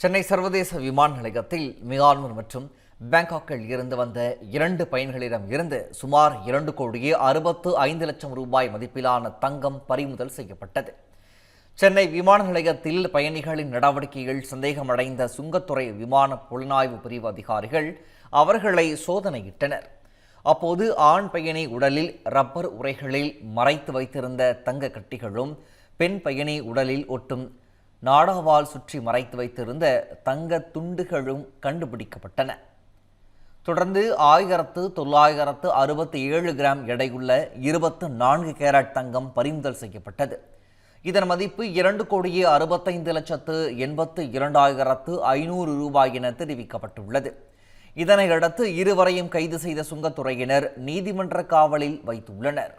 சென்னை சர்வதேச விமான நிலையத்தில் மியான்மர் மற்றும் பாங்காக்கில் இருந்து வந்த 2 பயணிகளிடம் இருந்து சுமார் 2,65,00,000 ரூபாய் மதிப்பிலான தங்கம் பறிமுதல் செய்யப்பட்டது. சென்னை விமான நிலையத்தில் பயணிகளின் நடவடிக்கையில் சந்தேகமடைந்த சுங்கத்துறை விமான புலனாய்வு பிரிவு அதிகாரிகள் அவர்களை சோதனையிட்டனர். அப்போது ஆண் பயணி உடலில் ரப்பர் உறைகளில் மறைத்து வைத்திருந்த தங்க கட்டிகளும் பெண் பயணி உடலில் ஒட்டும் நாடாவால் சுற்றி மறைத்து வைத்திருந்த தங்க துண்டுகளும் கண்டுபிடிக்கப்பட்டன. தொடர்ந்து 1967 கிராம் எடையுள்ள 24 கேரட் தங்கம் பறிமுதல் செய்யப்பட்டது. இதன் மதிப்பு 2,65,82,500 ரூபாய் என தெரிவிக்கப்பட்டுள்ளது. இதனையடுத்து இருவரையும் கைது செய்த சுங்கத்துறையினர் நீதிமன்ற காவலில் வைத்துள்ளனர்.